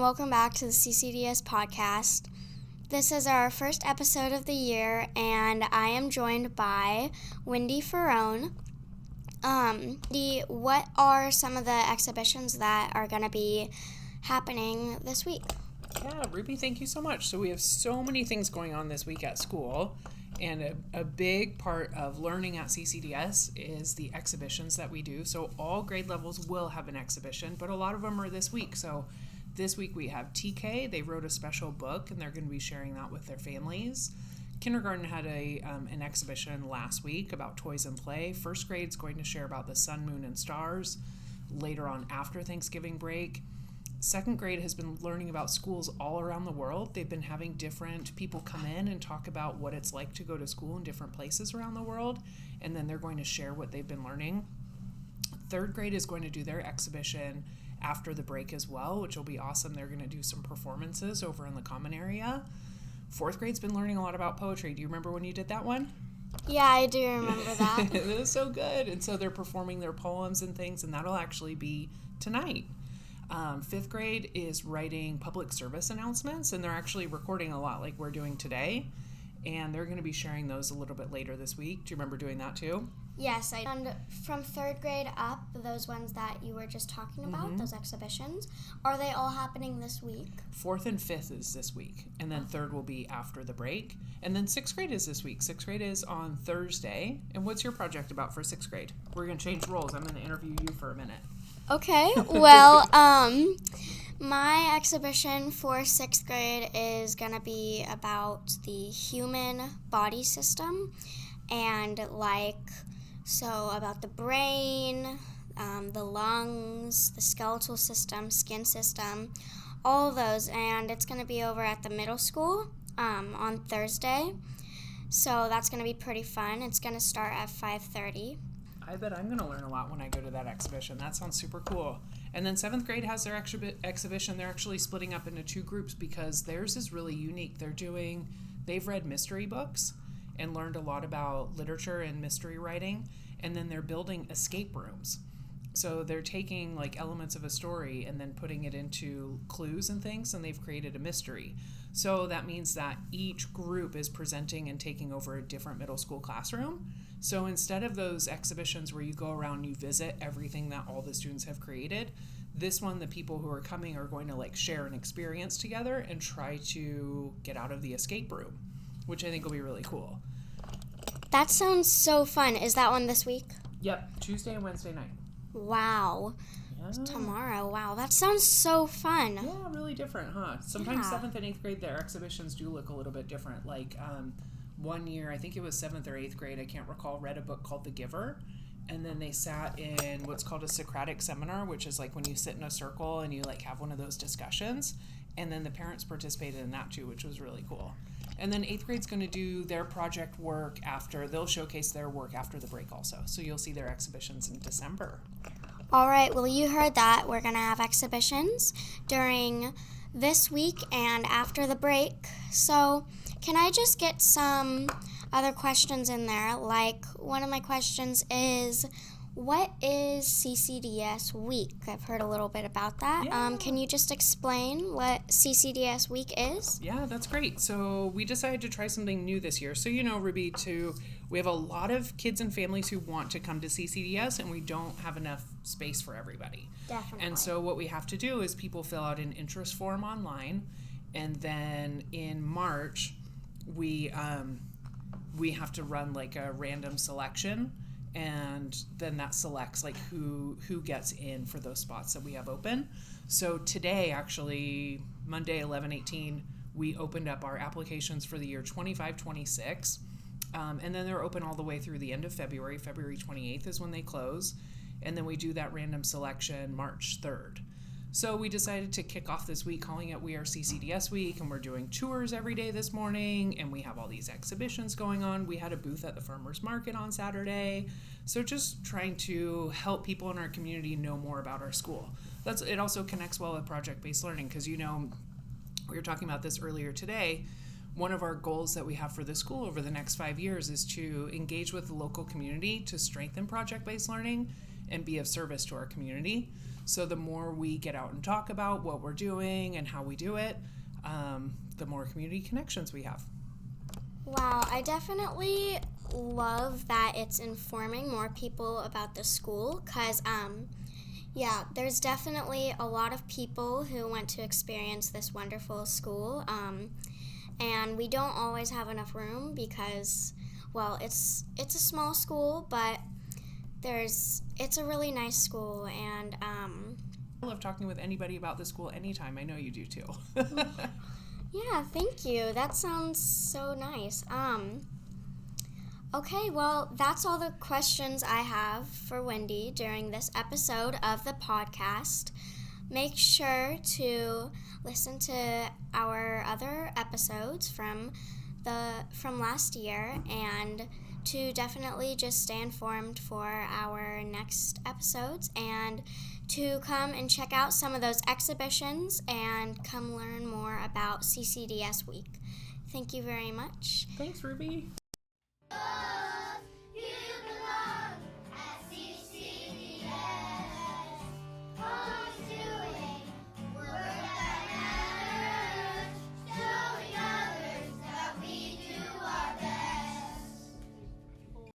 welcome back to the CCDS podcast. This is our first episode of the year, and I am joined by Wendy Fairon. What are some of the exhibitions that are going to be happening this week? Yeah, Ruby, thank you so much. So we have so many things going on this week at school, and a big part of learning at CCDS is the exhibitions that we do. So all grade levels will have an exhibition, but a lot of them are this week. So this week we have TK. They wrote a special book, and they're going to be sharing that with their families. Kindergarten had an exhibition last week about toys and play. First grade's going to share about the sun, moon, and stars later on after Thanksgiving break. Second grade has been learning about schools all around the world. They've been having different people come in and talk about what it's like to go to school in different places around the world, and then they're going to share what they've been learning. Third grade is going to do their exhibition after the break as well, which will be awesome. They're going to do some performances over in the common area. Fourth grade's been learning a lot about poetry. Do you remember when you did that one? Yeah, I do remember that. It was so good. And so they're performing their poems and things, and that'll actually be tonight. Fifth grade is writing public service announcements, and they're actually recording a lot like we're doing today, and they're going to be sharing those a little bit later this week. Do you remember doing that too? Yes, and from third grade up, those ones that you were just talking about, those exhibitions, are they all happening this week? Fourth and fifth is this week, and then third will be after the break, and then sixth grade is this week. Sixth grade is on Thursday. And what's your project about for sixth grade? We're going to change roles. I'm going to interview you for a minute. Okay, well, my exhibition for sixth grade is going to be about the human body system and about the brain, the lungs, the skeletal system, skin system, all of those. And it's going to be over at the middle school on Thursday. So that's going to be pretty fun. It's going to start at 5:30. I bet I'm going to learn a lot when I go to that exhibition. That sounds super cool. And then seventh grade has their exhibition. They're actually splitting up into two groups because theirs is really unique. They've read mystery books and learned a lot about literature and mystery writing. And then they're building escape rooms. So they're taking like elements of a story and then putting it into clues and things, and they've created a mystery. So that means that each group is presenting and taking over a different middle school classroom. So instead of those exhibitions where you go around and you visit everything that all the students have created, this one, the people who are coming are going to like share an experience together and try to get out of the escape room, which I think will be really cool. That sounds so fun. Is that one this week? Yep, Tuesday and Wednesday night. Wow. Yeah. Tomorrow. Wow, that sounds so fun. Yeah, really different, huh? Sometimes 7th and 8th grade, their exhibitions do look a little bit different. Like one year, I think it was 7th or 8th grade, I can't recall, read a book called The Giver. And then they sat in what's called a Socratic seminar, which is like when you sit in a circle and you like have one of those discussions. And then the parents participated in that too, which was really cool. And then 8th grade's going to do their project work they'll showcase their work after the break also. So you'll see their exhibitions in December. All right, well, you heard that. We're going to have exhibitions during this week and after the break. So can I just get some other questions in there? Like, one of my questions is, what is CCDS Week? I've heard a little bit about that. Yeah. Can you just explain what CCDS Week is? Yeah, that's great. So we decided to try something new this year. So, Ruby, we have a lot of kids and families who want to come to CCDS, and we don't have enough space for everybody. Definitely. And so what we have to do is people fill out an interest form online, and then in March, we have to run like a random selection, and then that selects like who gets in for those spots that we have open. So today, actually, Monday, 11/18, we opened up our applications for the year 25-26, and then they're open all the way through the end of February. February 28th is when they close, and then we do that random selection March 3rd. So we decided to kick off this week calling it We Are CCDS Week, and we're doing tours every day this morning, and we have all these exhibitions going on. We had a booth at the farmers market on Saturday. So just trying to help people in our community know more about our school. It also connects well with project-based learning because, we were talking about this earlier today. One of our goals that we have for the school over the next 5 years is to engage with the local community to strengthen project-based learning and be of service to our community. So the more we get out and talk about what we're doing and how we do it, the more community connections we have. Wow, I definitely love that it's informing more people about the school because, there's definitely a lot of people who want to experience this wonderful school, and we don't always have enough room because, well, it's a small school, but it's a really nice school, and I love talking with anybody about the school anytime. I know you do too. yeah, thank you. That sounds so nice. Okay, well, that's all the questions I have for Wendy during this episode of the podcast. Make sure to listen to our other episodes from last year and to definitely just stay informed for our next episodes and to come and check out some of those exhibitions and come learn more about CCDS Week. Thank you very much. Thanks, Ruby.